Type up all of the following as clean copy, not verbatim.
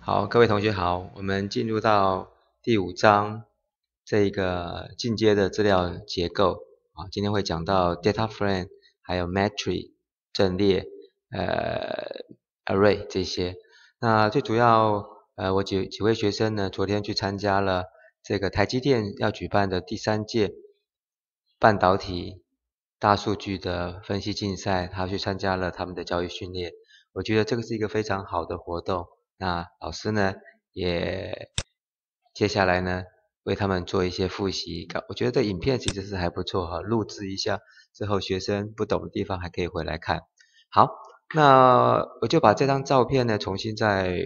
好，各位同学好，我们进入到第5章这个进阶的资料结构啊，今天会讲到 data frame， 还有 matrix 阵列，array 这些。那最主要我几位学生呢，昨天去参加了这个台积电要举办的第3届半导体大数据的分析竞赛，他去参加了他们的教育训练。我觉得这个是一个非常好的活动。那老师呢，也接下来呢为他们做一些复习。我觉得这影片其实是还不错哈，录制一下之后，学生不懂的地方还可以回来看。好，那我就把这张照片呢重新再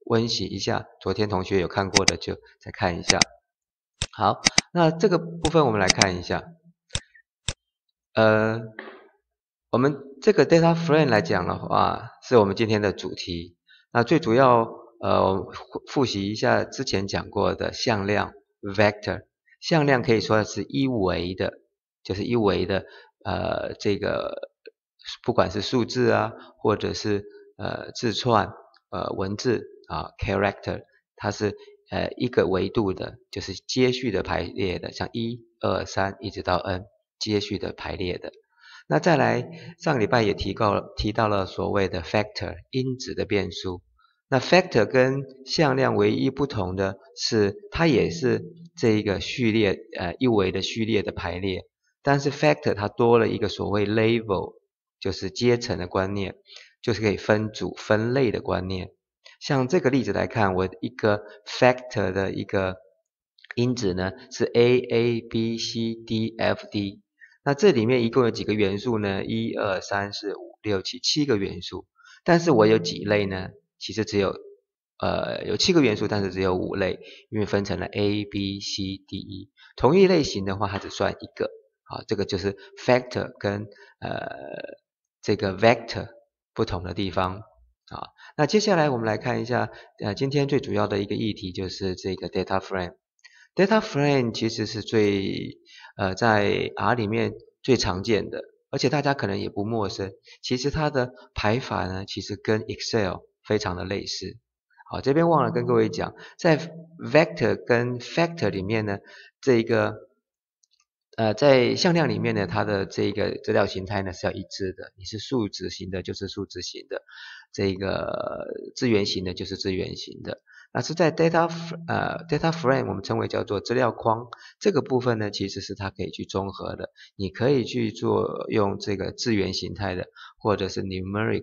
温习一下，昨天同学有看过的就再看一下。好，那这个部分我们来看一下。我们这个 data frame 来讲的话，是我们今天的主题。那最主要复习一下之前讲过的向量 vector。向量可以说是一维的，就是一维的这个不管是数字啊，或者是字串文字啊 character， 它是一个维度的，就是接续的排列的，像1、2、3一直到 n 接续的排列的。那再来，上个礼拜也提到了所谓的 factor 因子的变数。那 factor 跟向量唯一不同的是，它也是这一个序列一维的序列的排列，但是 factor 它多了一个所谓 level， 就是阶层的观念，就是可以分组分类的观念。像这个例子来看，我一个 factor 的一个因子呢是 A、A、B、C、D、F、D。那这里面一共有几个元素呢？1、2、3、4、5、6、7个元素。但是我有几类呢？其实只有有7个元素，但是只有5类，因为分成了 A、B、C、D、E。同一类型的话，它只算一个。好，这个就是 factor 跟这个 vector 不同的地方。啊，那接下来我们来看一下，今天最主要的一个议题就是这个 data frame。data frame 其实是在 R 里面最常见的，而且大家可能也不陌生。其实它的排法呢，其实跟 Excel 非常的类似。好，这边忘了跟各位讲，在 vector 跟 factor 里面呢，这一个在向量里面呢，它的这个资料形态呢是要一致的。你是数值型的，就是数值型的；这个字元型的，就是字元型的。那是在 data frame 我们称为叫做资料框这个部分呢，其实是它可以去综合的。你可以去做用这个字元形态的，或者是 numeric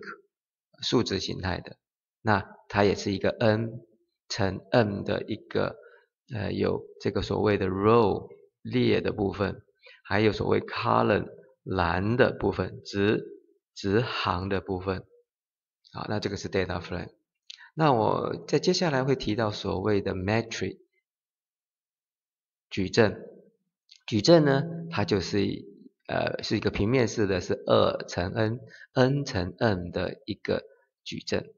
数值形态的。那它也是一个 n 乘 n 的一个有这个所谓的 row 列的部分，还有所谓 column 栏的部分，直行的部分。好，那这个是 data frame。那我在接下来会提到所谓的 matrix 矩阵。矩阵呢，它就是是一个平面式的，是2乘 n 乘 n 的一个矩阵。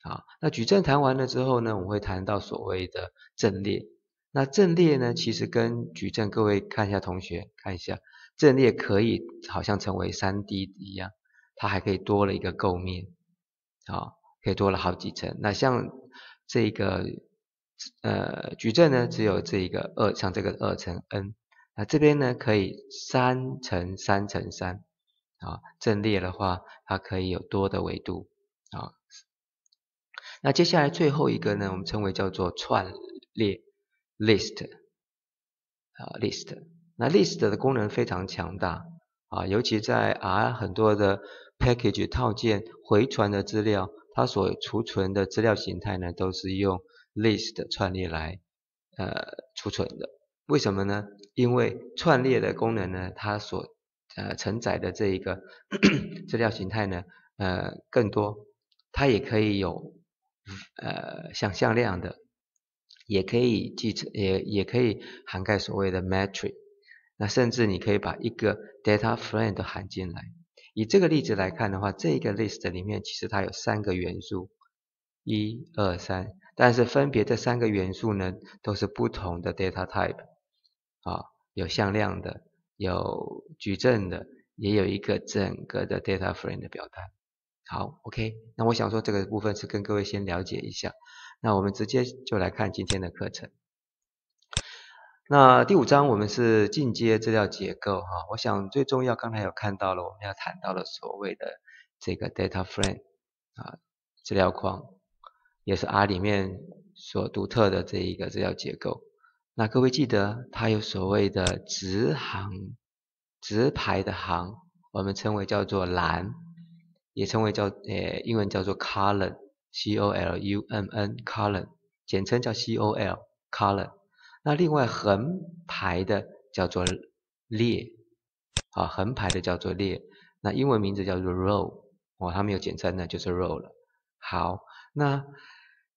好，那矩阵谈完了之后呢，我们会谈到所谓的阵列。那阵列呢，其实跟矩阵，各位看一下，同学看一下，阵列可以好像成为 3D 一样，它还可以多了一个构面。好，可以多了好几层。那像这个矩阵呢，只有这个像这个2乘 n。那这边呢，可以3乘3乘3。啊，阵列的话，它可以有多的维度。啊，那接下来最后一个呢，我们称为叫做串列 list。list。那 list 的功能非常强大。尤其在 R 很多的 package 套件回传的资料，它所储存的资料形态呢，都是用 list 串列来储存的。为什么呢？因为串列的功能呢，它所承载的这一个资料形态呢更多，它也可以有像向量的，也可以也可以涵盖所谓的 matrix。那甚至你可以把一个 data frame 都含进来。以这个例子来看的话，这个 list 里面其实它有3个元素，1、2、3，但是分别这3个元素呢，都是不同的 data type。有向量的，有矩阵的，也有一个整个的 data frame 的表单。好 ，OK， 那我想说这个部分是跟各位先了解一下。那我们直接就来看今天的课程。那第5章我们是进阶资料结构哈，我想最重要，刚才有看到了，我们要谈到了所谓的这个 data frame 啊，资料框，也是 R 里面所独特的这一个资料结构。那各位记得，它有所谓的直排的行，我们称为叫做栏，也称为英文叫做 column，C-O-L-U-M-N column， 简称叫 C-O-L column。那另外横排的叫做列，啊，横排的叫做列，那英文名字叫做 row， 它没有简称呢，就是 row 了。好，那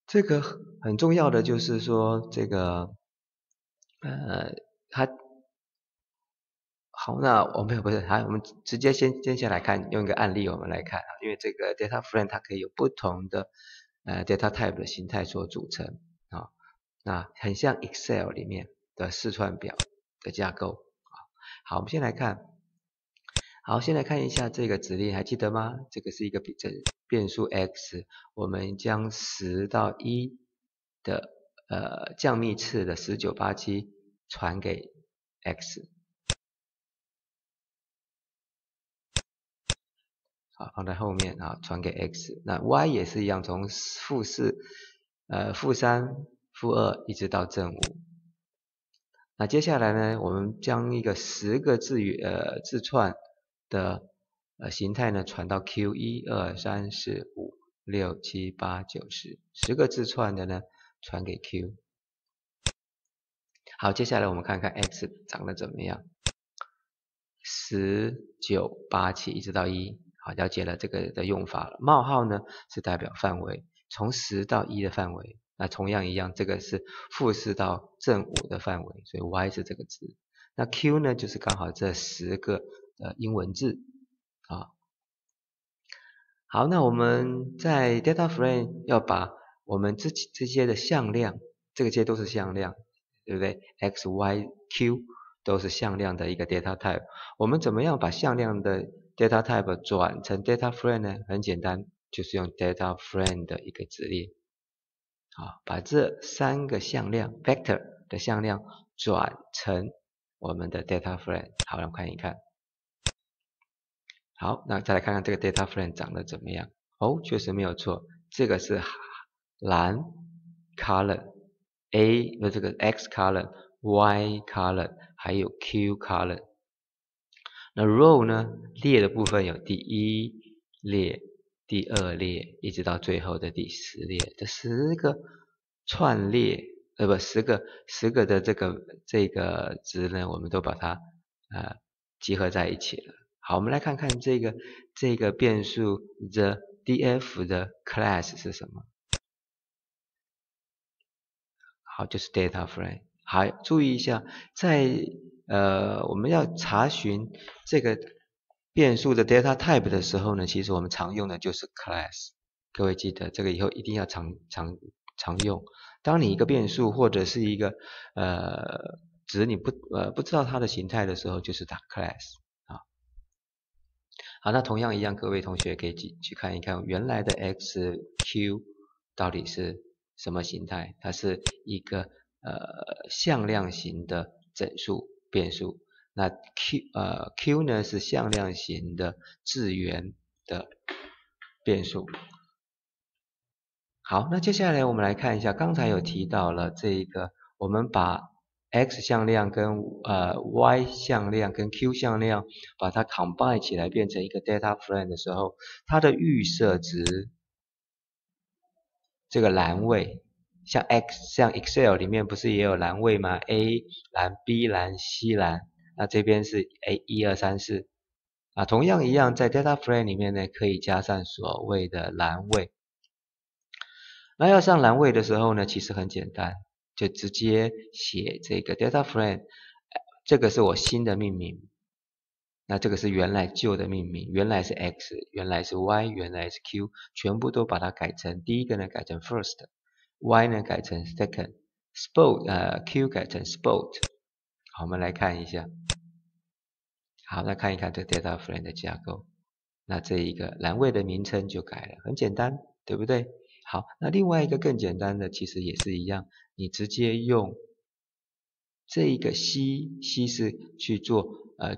这个很重要的就是说这个它好，那我们不是，好，我们直接先下来看，用一个案例我们来看啊，因为这个 data frame 它可以有不同的data type 的形态所组成啊，那很像 Excel 里面的4串表的架构啊。好，我们先来看，好，先来看一下这个指令，还记得吗？这个是一个变数 x， 我们将10到1的降幂次的1987传给 x。好，放在后面啊，传给 x。那 y 也是一样，从-4、-3、-2一直到正5。那接下来呢，我们将一个10个字串的形态呢传到 q， 1、2、3、4、5、6、7、8、9、10，10个字串的呢传给 q。好，接下来我们看看 x 长得怎么样。10、9、8、7一直到1。好，了解了这个的用法了。冒号呢是代表范围，从10到1的范围。那同样一样，这个是-4到正5的范围，所以 y 是这个字。那 q 呢就是刚好这10个英文字啊。好，那我们在 data frame 要把我们这些的向量，这些都是向量，对不对 ？x、y、q 都是向量的一个 data type。我们怎么样把向量的 data type 转成 data frame 呢？很简单，就是用 data frame 的一个指令，好，把这3个向量 vector 的向量转成我们的 data frame。好，我们看一看。好，那再来看看这个 data frame 长得怎么样？哦，确实没有错，这个是蓝 column，A 的这个 x column，y column， 还有 q column。那 row 呢，列的部分有第1列、第2列，一直到最后的第10列，这10个串列10个的这个值呢，我们都把它集合在一起了。好，我们来看看这个变数 the df 的 class 是什么？好，就是 data frame。好，注意一下，在我们要查询这个变数的 data type 的时候呢，其实我们常用的就是 class。各位记得这个以后一定要常用。当你一个变数或者是一个值你不知道它的形态的时候，就是打 class 啊。好，那同样一样，各位同学可以去看一看原来的 x、q 到底是什么形态？它是一个向量型的整数变数。那 q 呢是向量型的质元的变数。好，那接下来我们来看一下，刚才有提到了这一个，我们把 x 向量跟y 向量跟 q 向量把它 combine 起来变成一个 data frame 的时候，它的预设值这个栏位，像 Excel 里面不是也有栏位吗 ？A 栏、B 栏、C 栏，那这边是 1、2、3、4啊，同样一样，在 data frame 里面呢，可以加上所谓的栏位。那要上栏位的时候呢，其实很简单，就直接写这个 data frame， 这个是我新的命名，那这个是原来旧的命名，原来是 x， 原来是 y， 原来是 q， 全部都把它改成第一个呢改成 first，y 呢改成 second，q 改成 spot。好，我们来看一下，好，那看一看这 data frame 的架构，那这一个栏位的名称就改了，很简单，对不对？好，那另外一个更简单的其实也是一样，你直接用这一个 C 是去做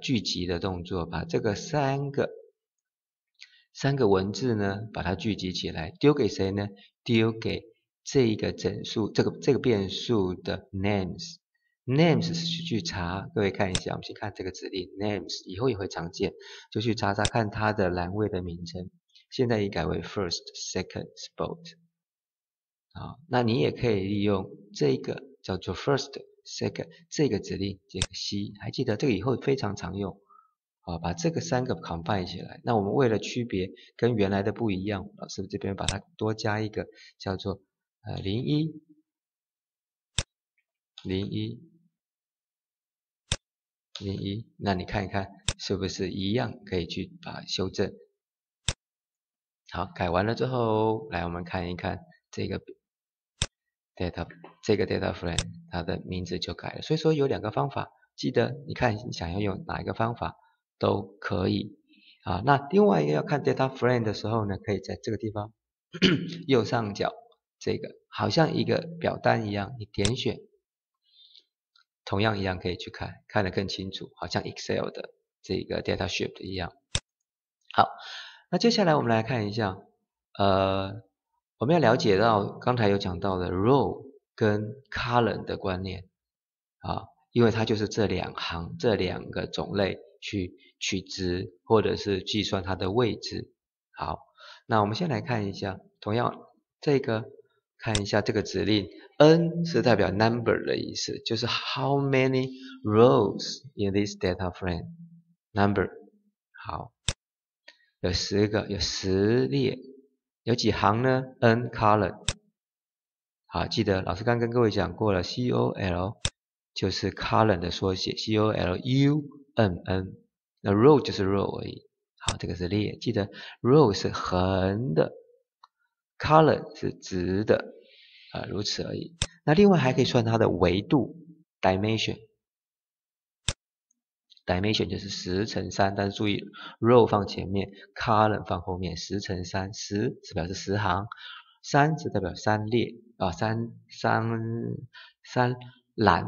聚集的动作，把这个三个文字呢，把它聚集起来，丢给谁呢？丢给这一个整数，这个变数的 names 是去查，各位看一下，我们先看这个指令 names， 以后也会常见，就去查查看它的栏位的名称。现在已改为 first second spot。好，那你也可以利用这个叫做 first second 这个指令，这个 C， 还记得这个以后非常常用。好，把这个三个 combine 起来。那我们为了区别跟原来的不一样，老师这边把它多加一个叫做01，那你看一看是不是一样，可以去把它修正。好，改完了之后，来我们看一看这个 data frame 它的名字就改了。所以说有两个方法，记得你看你想要用哪一个方法都可以啊。那另外一个要看 data frame 的时候呢，可以在这个地方右上角这个好像一个表单一样，你点选，同样一样可以去看得更清楚，好像 Excel 的这个 data sheet 一样。好，那接下来我们来看一下，我们要了解到刚才有讲到的 row 跟 column 的观念啊，因为它就是这两个种类去取值或者是计算它的位置。好，那我们先来看一下，同样这个看一下这个指令 n 是代表 number 的意思，就是 how many rows in this data frame number。好，有10个，有10列，有几行呢 ？n column。好，记得老师刚跟各位讲过了 ，col 就是 column 的缩写 ，column。那 row 就是 row 而已。好，这个是列，记得 row 是横的 ，column 是直的，如此而已。那另外还可以算它的维度 ，dimension。dimension 就是10乘3，但是注意 row 放前面 ，column 放后面，10乘3，10是表示10行，3是代表3列啊，3栏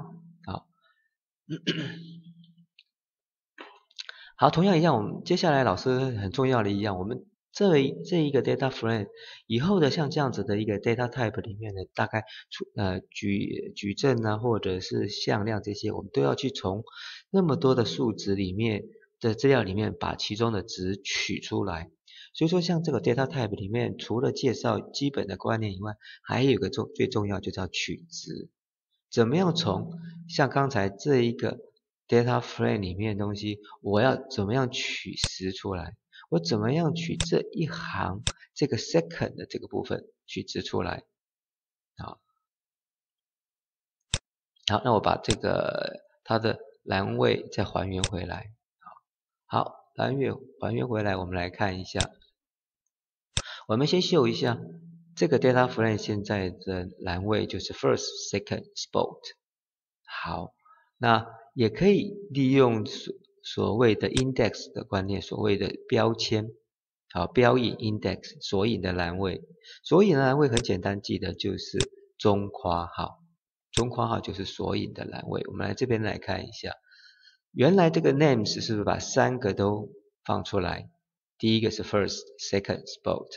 啊。好，同样一样，我们接下来老师很重要的一样，我们这一个 data frame 以后的像这样子的一个 data type 里面呢，大概矩阵啊，或者是向量这些，我们都要去从那么多的数值里面的资料里面把其中的值取出来。所以说，像这个 data type 里面，除了介绍基本的观念以外，还有一个最重要就叫取值。怎么样从像刚才这一个 data frame 里面的东西，我要怎么样取值出来？我怎么样取这一行这个 second 的这个部分取值出来？好，那我把这个它的栏位再还原回来。好，还原回来，我们来看一下。我们先秀一下这个 data frame 现在的栏位就是 first second spot。好，那也可以利用所谓的 index 的观念，所谓的标签，好，标引 index 索引的栏位，索引的栏位很简单记得就是中括号，中括号就是索引的栏位。我们来这边来看一下，原来这个 names 是不是把3个都放出来？第一个是 first second spot，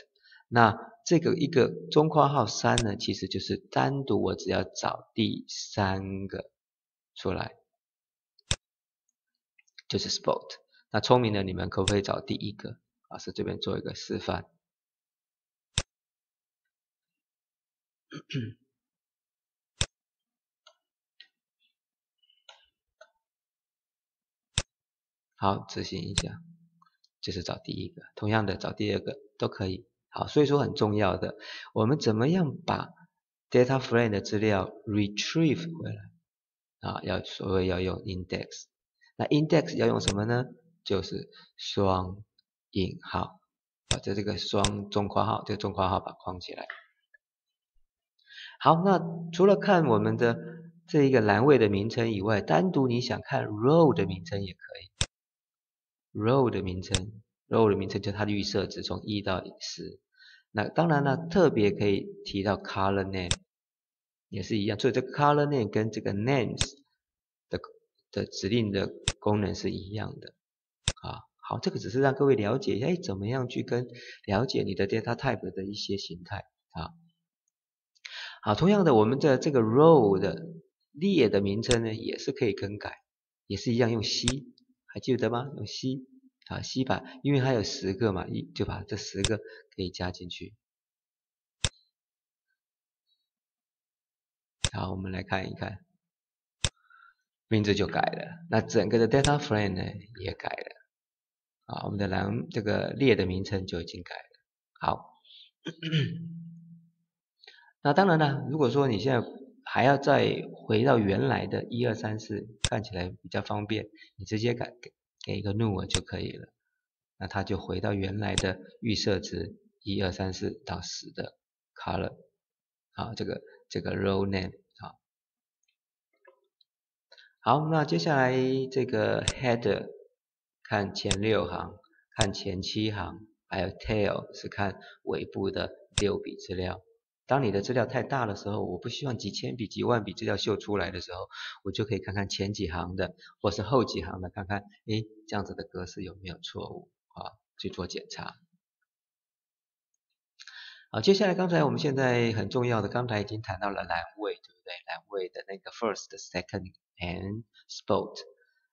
那这个一个中括号3呢，其实就是单独我只要找第3个出来，就是 spot。那聪明的你们可不可以找第一个？老师这边做一个示范。好，执行一下，就是找第一个，同样的找第二个都可以。好，所以说很重要的，我们怎么样把 data frame 的资料 retrieve 回来啊？所谓要用 index。那 index 要用什么呢？就是双引号，把这个双中括号，这个中括号把它框起来。好，那除了看我们的这一个栏位的名称以外，单独你想看 row 的名称也可以。row 的名称就是它的预设值从1到10。那当然呢，特别可以提到 color name 也是一样，所以这个 color name 跟这个 names 的指令的功能是一样的啊。好，这个只是让各位了解一下，怎么样去了解你的 data type 的一些形态啊。好，同样的，我们的这个 row 的列的名称呢，也是可以更改，也是一样用 C， 还记得吗？用 C 啊 ，C 把，因为它有10个嘛，就把这10个可以加进去。好，我们来看一看，名字就改了，那整个的 data frame 呢也改了，啊，我们的这个列的名称就已经改了。好，那当然了，如果说你现在还要再回到原来的1、2、3、4，看起来比较方便，你直接给一个 new 就可以了，那它就回到原来的预设值1、2、3、4到10的 color， 啊，这个 row name。好，那接下来这个 header 看前6行，看前7行，还有 tail 是看尾部的6笔资料。当你的资料太大的时候，我不希望几千笔、几万笔资料秀出来的时候，我就可以看看前几行的，或是后几行的，看看，诶，这样子的格式有没有错误啊？去做检查。好，接下来刚才我们现在很重要的，刚才已经谈到了栏位，对不对？栏位的那个 first、second、and spot。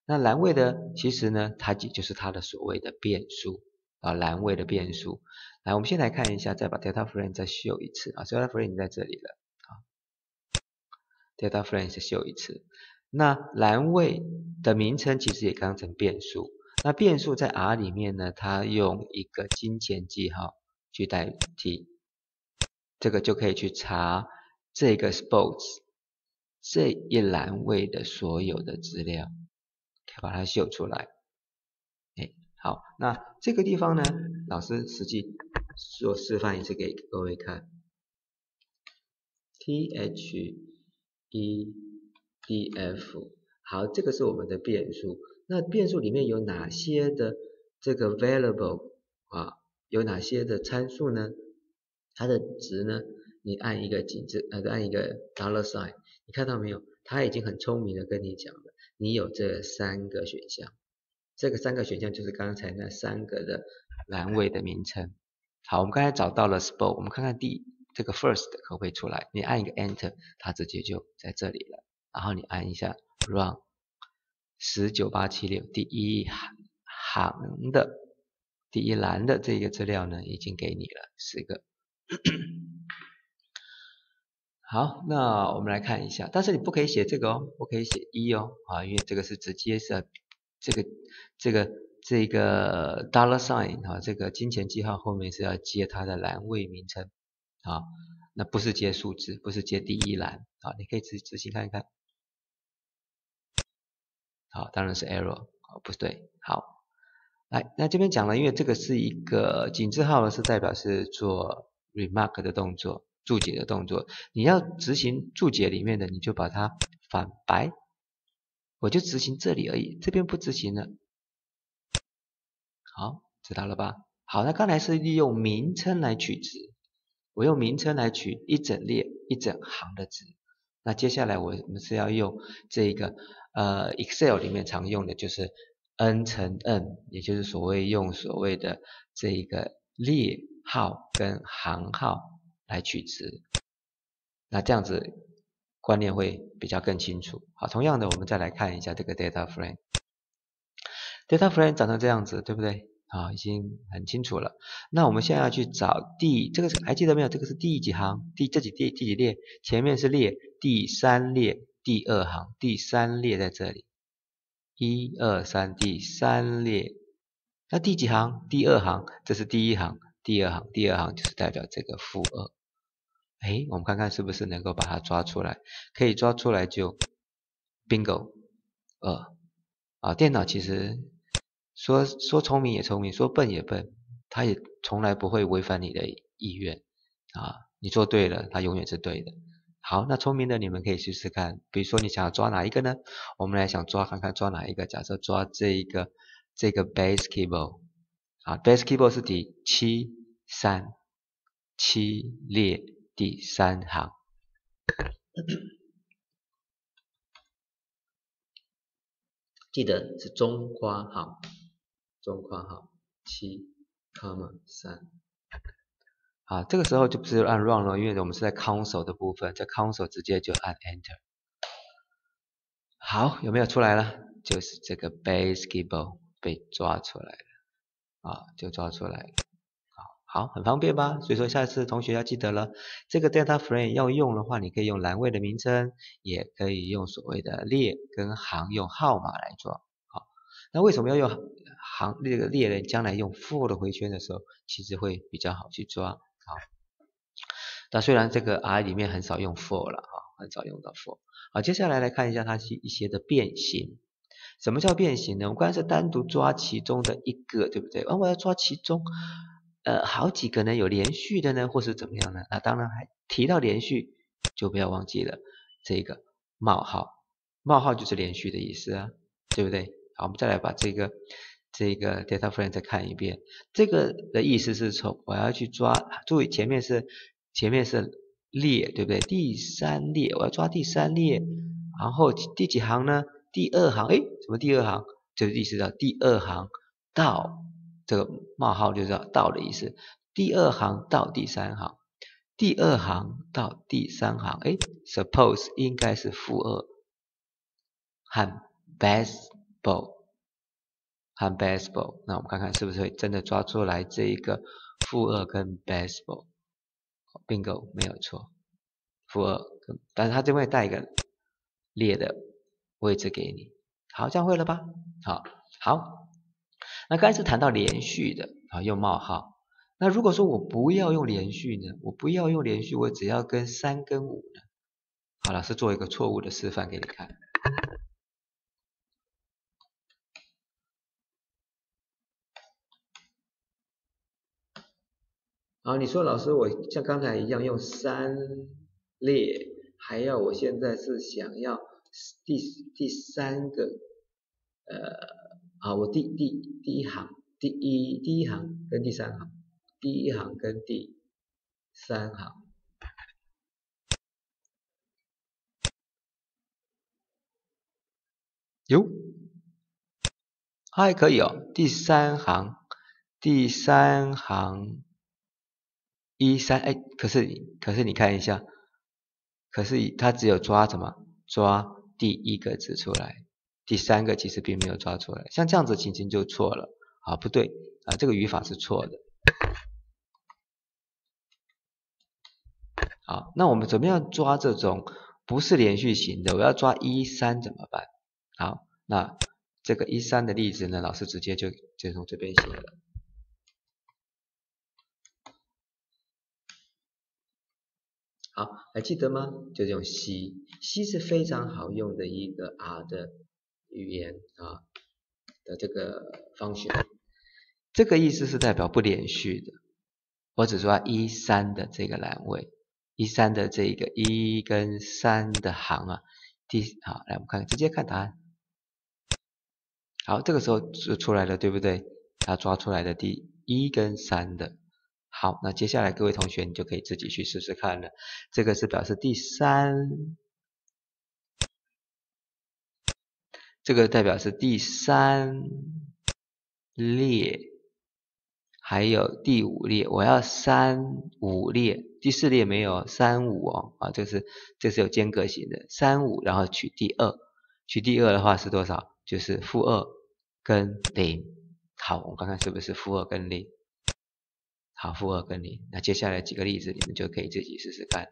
那栏位的其实呢，它就是它的所谓的变数啊，栏位的变数。来，我们先来看一下，再把 data frame 再秀一次啊 ，data frame 在这里了啊 ，data frame 是秀一次。那栏位的名称其实也当成变数。那变数在 R 里面呢，它用一个金钱记号去代替。这个就可以去查这个 sports 这一栏位的所有的资料，可以把它秀出来。好，那这个地方呢，老师实际做示范一次给各位看。THEDF， 好，这个是我们的变数。那变数里面有哪些的这个 variable 啊？有哪些的参数呢？它的值呢，你按一个按一个 $sign， 你看到没有？它已经很聪明的跟你讲了，你有这3个选项，这个3个选项就是刚才那3个的栏位的名称。好，我们刚才找到了 spot， 我们看看这个 first 可不可以出来？你按一个 enter， 它直接就在这里了。然后你按一下 run， 19876第一行的第一栏的这个资料呢，已经给你了10个。好，那我们来看一下，但是你不可以写这个哦，不可以写1哦，啊，因为这个是直接是这个$sign 啊，这个金钱记号后面是要接它的栏位名称啊，那不是接数字，不是接第一栏啊，你可以仔细看一看。好，当然是 error， 不对。好，来，那这边讲了，因为这个是一个井字号呢，是代表是做 remark 的动作，注解的动作。你要执行注解里面的，你就把它反白，我就执行这里而已，这边不执行了。好，知道了吧？好，那刚才是利用名称来取值，我用名称来取一整列、一整行的值。那接下来我们是要用这个Excel 里面常用的就是 n 乘 n， 也就是所谓的这个列号跟行号来取值。那这样子观念会比较更清楚。好，同样的我们再来看一下这个 data frame。data frame 长成这样子，对不对？啊，已经很清楚了。那我们现在要去找这个还记得没有？这个是第几行？第几列？前面是列第3列第2行，第3列在这里。1、2、3，第3列。那第几行？第2行，这是第1行，第2行，第2行就是代表这个-2。哎，我们看看是不是能够把它抓出来？可以抓出来就 bingo 2。啊，电脑其实说聪明也聪明，说笨也笨，它也从来不会违反你的意愿啊。你做对了，它永远是对的。好，那聪明的你们可以试试看，比如说你想要抓哪一个呢？我们来想看看抓哪一个。假设抓这个 base keyboard 啊 ，base keyboard 是第7、3 7列第3行。记得是中括号7, 3。好，这个时候就不是按 run 了，因为我们是在 console 的部分，在 console 直接就按 enter。好，有没有出来了？就是这个 basketball 被抓出来了，就抓出来了。好，很方便吧？所以说下次同学要记得了，这个 data frame 要用的话，你可以用栏位的名称，也可以用所谓的列跟行用号码来抓。好，那为什么要用这个列呢？将来用 for 的回圈的时候，其实会比较好去抓。好，那虽然这个 R 里面很少用 for 了，很少用到 for。好，接下来看一下它一些的变形。什么叫变形呢？我们刚才是单独抓其中的一个，对不对？我要抓其中好几个呢，有连续的呢，或是怎么样呢？那当然还提到连续，就不要忘记了这个冒号，冒号就是连续的意思啊，对不对？好，我们再来把这个 data frame 再看一遍。这个的意思是从我要去抓，注意前面是列，对不对？第3列，我要抓第3列，然后第几行呢？第2行，什么第2行？就是意思叫第2行到这个冒号就是到的意思。第2行到第3行，第2行到第3行，suppose 应该是负2和 baseball 和 baseball。那我们看看是不是会真的抓出来这一个负2跟 baseball。bingo 没有错，负2，但是它这边带一个列的位置给你。好，这样会了吧？好，那刚才是谈到连续的，用冒号。那如果说我不要用连续呢？我不要用连续，我只要跟3跟5呢？好，老师做一个错误的示范给你看。好，你说老师，我像刚才一样用3列，还要我现在是想要第3个，我第一行，第一行跟第3行，第一行跟第3行。哟，还可以哦，第3行1、3，可是你看一下，可是它只有抓什么？抓第1个字出来，第3个其实并没有抓出来，像这样子情形就错了。不对这个语法是错的。好，那我们怎么样抓这种不是连续型的？我要抓1、3怎么办？好，那这个1、3的例子呢，老师直接就从这边写了。好，还记得吗？就用 C 是非常好用的一个 R 的语言的这个function。这个意思是代表不连续的，我只抓1、3的这个栏位，1、3的这个1跟3的行好，来我们看，直接看答案。好，这个时候就出来了，对不对？它抓出来的第1跟3的。好，那接下来各位同学你就可以自己去试试看了。这个是表示第3，这个代表是第3列，还有第5列。我要3、5列，第4列没有3、5哦，这是有间隔型的3、5，然后取第2，取第2的话是多少？就是负2跟0。好，我们看看是不是负2跟0。好，负2跟0。那接下来几个例子你们就可以自己试试看了。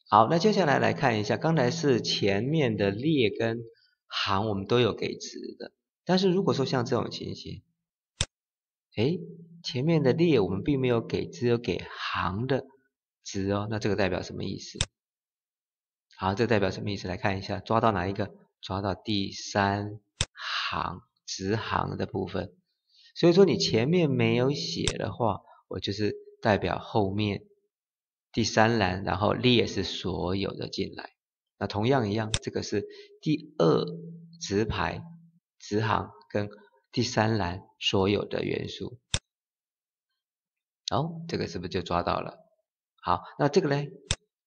好，那接下来来看一下，刚才是前面的列跟行我们都有给值的，但是如果说像这种情形，前面的列我们并没有给，只有给行的值哦，那这个代表什么意思？好，这个代表什么意思？来看一下，抓到哪一个？抓到第3行直行的部分。所以说你前面没有写的话，我就是代表后面第3栏，然后列是所有的进来。那同样一样，这个是第2直排、直行跟第3栏所有的元素。哦，这个是不是就抓到了？好，那这个呢？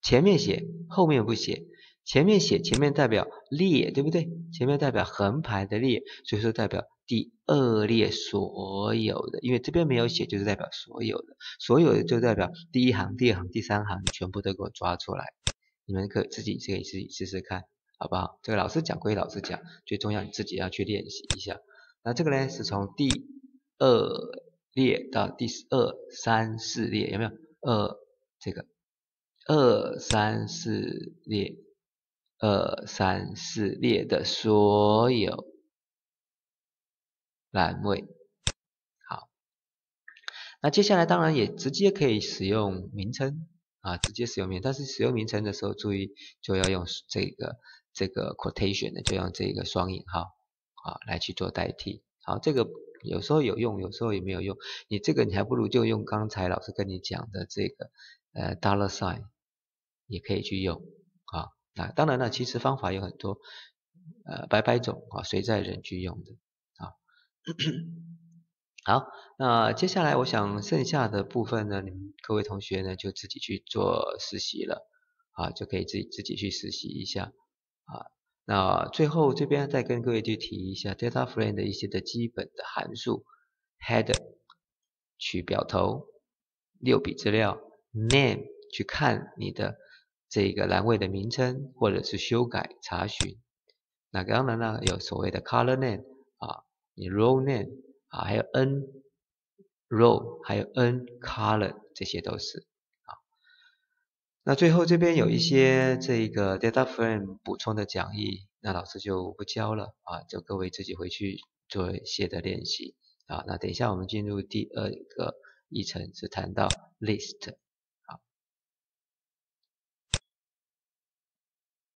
前面写，后面不写。前面写，前面代表列，对不对？前面代表横排的列，所以说代表第2列所有的，因为这边没有写，就是代表所有的，所有的就代表第1行、第2行、第3行，全部都给我抓出来。你们可以自己试试看，好不好？这个老师讲归老师讲，最重要你自己要去练习一下。那这个呢，是从第2列到第2、3、4列，有没有？这个2、3、4列，2、3、4列的所有栏位。好，那接下来当然也直接可以使用名称啊，直接使用名称，但是使用名称的时候注意就要用这个 quotation 的，就用这个双引号啊来去做代替。好，这个有时候有用，有时候也没有用。你还不如就用刚才老师跟你讲的这个dollar sign 也可以去用啊。那当然了，其实方法有很多百种啊，随在人去用的啊。好，那接下来我想剩下的部分呢，你们各位同学呢就自己去做实习了啊，就可以自己去实习一下啊。那最后这边再跟各位去提一下 data frame 的一些的基本的函数 header 取表头，6笔资料 name 去看你的这个栏位的名称或者是修改查询。那当然呢有所谓的 color name 啊，你 row name 啊，还有 n row 还有 n color 这些都是。那最后这边有一些这个 data frame 补充的讲义，那老师就不教了啊，就各位自己回去做一些的练习啊。那等一下我们进入第2个议程是谈到 list。